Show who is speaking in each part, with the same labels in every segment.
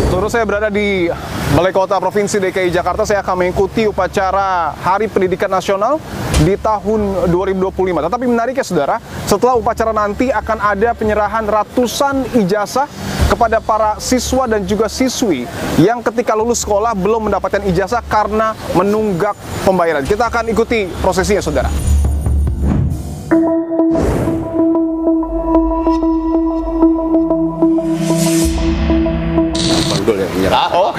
Speaker 1: Terus saya berada di Balai Kota Provinsi DKI Jakarta. Saya akan mengikuti upacara Hari Pendidikan Nasional di tahun 2025. Tetapi menarik ya saudara, setelah upacara nanti akan ada penyerahan ratusan ijazah kepada para siswa dan juga siswi yang ketika lulus sekolah belum mendapatkan ijazah karena menunggak pembayaran. Kita akan ikuti prosesinya saudara. Oh,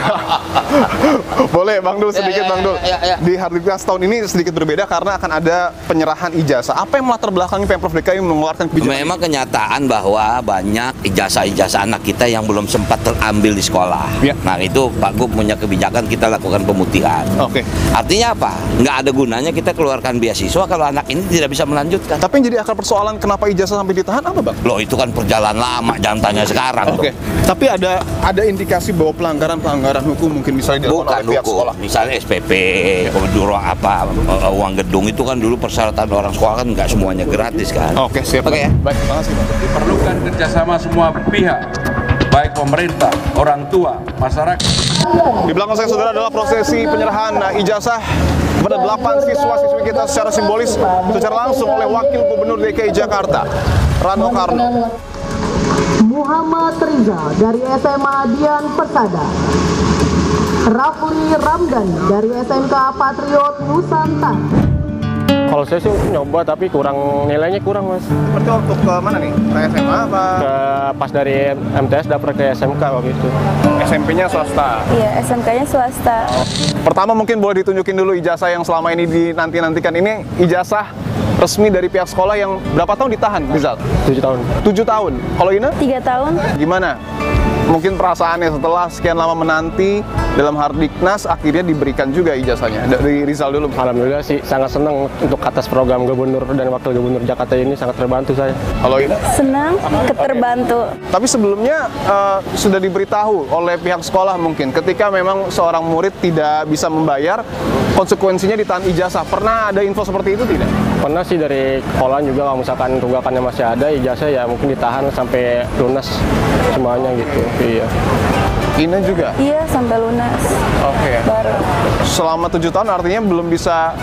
Speaker 1: boleh Bang Dul sedikit Bang Dul. Di Hardiknas tahun ini sedikit berbeda karena akan ada penyerahan ijazah. Apa yang melatar belakangi Pemprov DKI mengeluarkan kebijakan?
Speaker 2: Memang kenyataan bahwa banyak ijazah-ijazah anak kita yang belum sempat terambil di sekolah.
Speaker 1: Ya.
Speaker 2: Nah itu Pak Gub punya kebijakan kita lakukan pemutihan.
Speaker 1: Oke.
Speaker 2: Artinya apa? Nggak ada gunanya kita keluarkan beasiswa kalau anak ini tidak bisa melanjutkan.
Speaker 1: Tapi yang jadi akar persoalan kenapa ijazah sampai ditahan apa Bang?
Speaker 2: Loh itu kan perjalanan lama, jangan tanya sekarang.
Speaker 1: Oke. Tapi ada indikasi bahwa pelanggaran hukum mungkin misalnya dilakukan
Speaker 2: Bukan
Speaker 1: oleh pihak
Speaker 2: hukum,
Speaker 1: sekolah.
Speaker 2: misalnya SPP, ruang apa, uang gedung itu kan dulu persyaratan orang sekolah kan nggak semuanya gratis kan.
Speaker 1: Oke, siap.
Speaker 2: Oke ya.
Speaker 1: Baik, terima kasih Bang.
Speaker 3: Diperlukan kerjasama semua pihak, baik pemerintah, orang tua, masyarakat.
Speaker 1: Di belakang saya saudara adalah prosesi penyerahan ijazah kepada 8 siswa-siswi kita secara simbolis secara langsung oleh Wakil Gubernur DKI Jakarta, Rano Karno.
Speaker 4: Muhammad Riza dari SMA Dian Persada, Rafli Ramdhani dari SMK Patriot Nusantara.
Speaker 5: Kalau saya sih nyoba tapi nilainya kurang mas.
Speaker 1: Berarti waktu ke mana nih? Ke SMA apa?
Speaker 5: Pas dari MTS daftar ke SMK waktu itu.
Speaker 1: SMP-nya swasta.
Speaker 6: Iya, SMK-nya swasta.
Speaker 1: Pertama mungkin boleh ditunjukin dulu ijazah yang selama ini dinanti-nantikan. Ini ijazah resmi dari pihak sekolah yang berapa tahun ditahan, Rizal?
Speaker 5: 7 tahun.
Speaker 1: 7 tahun. Kalau Ina?
Speaker 6: 3 tahun.
Speaker 1: Gimana? Mungkin perasaannya setelah sekian lama menanti dalam Hardiknas akhirnya diberikan juga ijazahnya. Dari Rizal dulu.
Speaker 5: Alhamdulillah sih sangat senang untuk atas program Gubernur dan Wakil Gubernur Jakarta ini sangat terbantu saya.
Speaker 1: Kalau Ina?
Speaker 6: Senang, keterbantu.
Speaker 1: Tapi sebelumnya sudah diberitahu oleh pihak sekolah mungkin ketika memang seorang murid tidak bisa membayar, konsekuensinya ditahan ijazah. Pernah ada info seperti itu tidak?
Speaker 5: Pernah sih dari sekolah juga kalau misalkan tunggakannya masih ada ijazah ya mungkin ditahan sampai lunas semuanya gitu. Iya.
Speaker 1: Ina juga?
Speaker 6: Iya, sampai lunas.
Speaker 1: Oke.
Speaker 6: Baru.
Speaker 1: Selama 7 tahun artinya belum bisa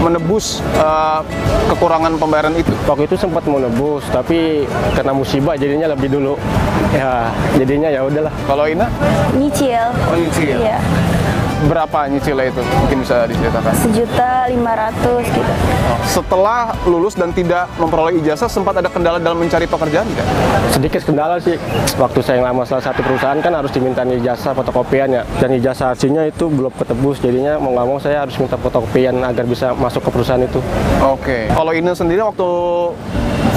Speaker 1: menebus kekurangan pembayaran itu?
Speaker 5: Waktu itu sempat mau nebus tapi karena musibah jadinya lebih dulu. Ya, jadinya ya udahlah.
Speaker 1: Kalau Ina?
Speaker 6: Nyicil.
Speaker 1: Oh, nyicil.
Speaker 6: Iya.
Speaker 1: Berapa nyicilnya itu? Mungkin bisa diceritakan.
Speaker 6: 1.500.000 gitu.
Speaker 1: Setelah lulus dan tidak memperoleh ijazah, sempat ada kendala dalam mencari pekerjaan tidak?
Speaker 5: Sedikit kendala sih. Waktu saya ngelamar salah satu perusahaan kan harus diminta ijazah fotokopian ya. Dan ijazah aslinya itu belum ketebus, jadinya mau nggak mau saya harus minta fotokopian agar bisa masuk ke perusahaan itu.
Speaker 1: Oke. Kalau Ina sendiri waktu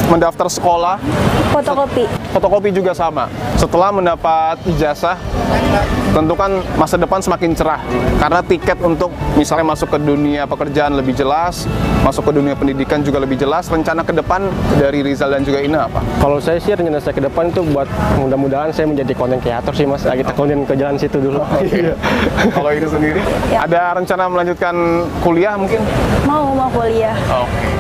Speaker 1: mendaftar sekolah, fotokopi juga sama. Setelah mendapat ijazah, tentu kan masa depan semakin cerah. Karena tiket untuk misalnya masuk ke dunia pekerjaan lebih jelas, masuk ke dunia pendidikan juga lebih jelas. Rencana ke depan dari Rizal dan juga Ina apa?
Speaker 5: Kalau saya sih rencana saya ke depan itu buat mudah-mudahan saya menjadi konten kreator sih mas. Kita tekunin ke jalan situ dulu.
Speaker 1: Kalau Ina sendiri,
Speaker 6: Ya.
Speaker 1: ada rencana melanjutkan kuliah mungkin?
Speaker 6: Mau kuliah.
Speaker 1: Oke.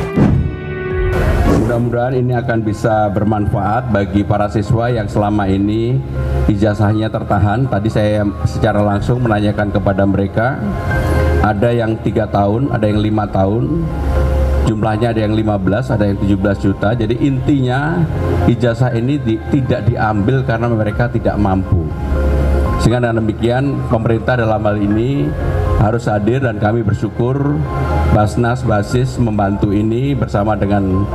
Speaker 7: Mudah-mudahan ini akan bisa bermanfaat bagi para siswa yang selama ini ijazahnya tertahan. Tadi saya secara langsung menanyakan kepada mereka, ada yang 3 tahun, ada yang 5 tahun, jumlahnya ada yang 15, ada yang 17 juta. Jadi intinya ijazah ini tidak diambil karena mereka tidak mampu. Sehingga dengan demikian pemerintah dalam hal ini harus hadir dan kami bersyukur Basnas Basis membantu ini bersama dengan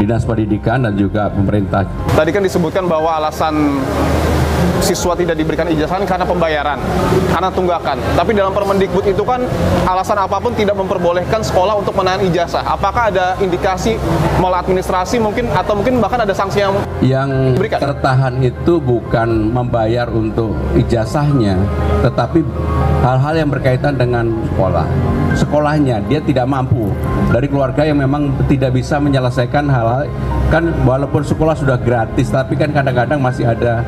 Speaker 7: Dinas Pendidikan dan juga pemerintah.
Speaker 1: Tadi kan disebutkan bahwa alasan siswa tidak diberikan ijazah karena pembayaran, karena tunggakan. Tapi dalam Permendikbud itu kan alasan apapun tidak memperbolehkan sekolah untuk menahan ijazah. Apakah ada indikasi maladministrasi mungkin atau mungkin bahkan ada sanksi yang diberikan?
Speaker 7: Tertahan itu bukan membayar untuk ijazahnya, tetapi hal-hal yang berkaitan dengan sekolahnya dia tidak mampu, dari keluarga yang memang tidak bisa menyelesaikan hal-hal. Kan walaupun sekolah sudah gratis, tapi kan kadang-kadang masih ada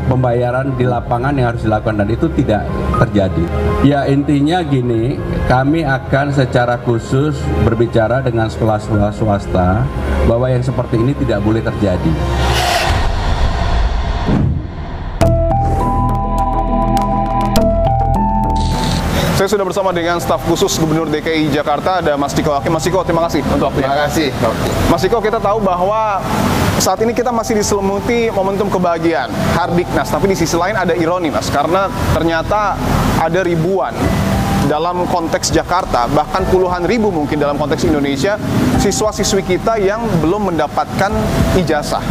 Speaker 7: pembayaran di lapangan yang harus dilakukan dan itu tidak terjadi. Ya intinya gini, kami akan secara khusus berbicara dengan sekolah-sekolah swasta bahwa yang seperti ini tidak boleh terjadi.
Speaker 1: Saya sudah bersama dengan staf khusus Gubernur DKI Jakarta, ada Mas Ciko Hakim. Mas Ciko, terima kasih untuk waktunya.
Speaker 8: Terima kasih.
Speaker 1: Mas Ciko, kita tahu bahwa saat ini kita masih diselimuti momentum kebahagiaan Hardiknas, tapi di sisi lain ada ironi, Mas, karena ternyata ada ribuan dalam konteks Jakarta, bahkan puluhan ribu mungkin dalam konteks Indonesia, siswa-siswi kita yang belum mendapatkan ijazah.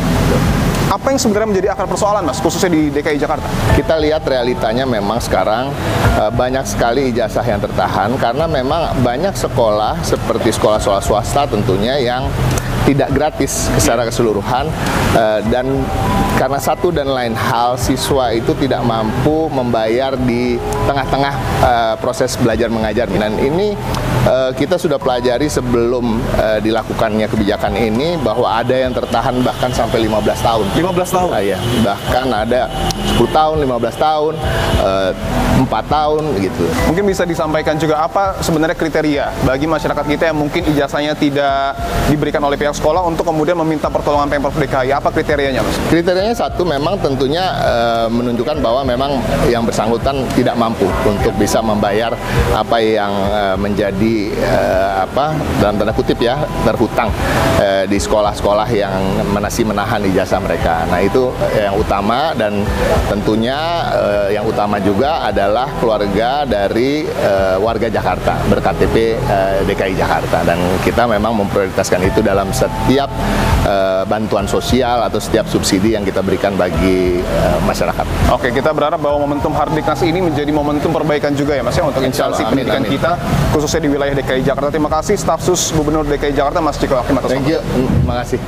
Speaker 1: Apa yang sebenarnya menjadi akar persoalan, Mas, khususnya di DKI Jakarta?
Speaker 8: Kita lihat realitanya memang sekarang banyak sekali ijazah yang tertahan karena memang banyak sekolah seperti sekolah-sekolah swasta tentunya yang tidak gratis secara keseluruhan, dan karena satu dan lain hal siswa itu tidak mampu membayar di tengah-tengah proses belajar mengajar. Dan ini kita sudah pelajari sebelum dilakukannya kebijakan ini bahwa ada yang tertahan bahkan sampai 15 tahun.
Speaker 1: 15 tahun?
Speaker 8: Ya, bahkan ada 10 tahun, 15 tahun, 4 tahun gitu.
Speaker 1: Mungkin bisa disampaikan juga apa sebenarnya kriteria bagi masyarakat kita yang mungkin ijazahnya tidak diberikan oleh pihak sekolah untuk kemudian meminta pertolongan Pemprov DKI. Apa kriterianya, Mas?
Speaker 8: Kriterianya satu, memang tentunya menunjukkan bahwa memang yang bersangkutan tidak mampu untuk bisa membayar apa yang menjadi dalam tanda kutip ya, terhutang di sekolah-sekolah yang masih menahan ijazah mereka. Nah, itu yang utama, dan tentunya yang utama juga adalah keluarga dari warga Jakarta ber-KTP DKI Jakarta, dan kita memang memprioritaskan itu dalam setiap bantuan sosial atau setiap subsidi yang kita berikan bagi masyarakat.
Speaker 1: Oke, kita berharap bahwa momentum Hardiknas ini menjadi momentum perbaikan juga ya, Mas, ya, untuk instansi pendidikan kita, khususnya di wilayah DKI Jakarta. Terima kasih staf sus Gubernur DKI Jakarta, Mas Ciko Hakim, atas waktunya.
Speaker 8: Thank you. Terima kasih.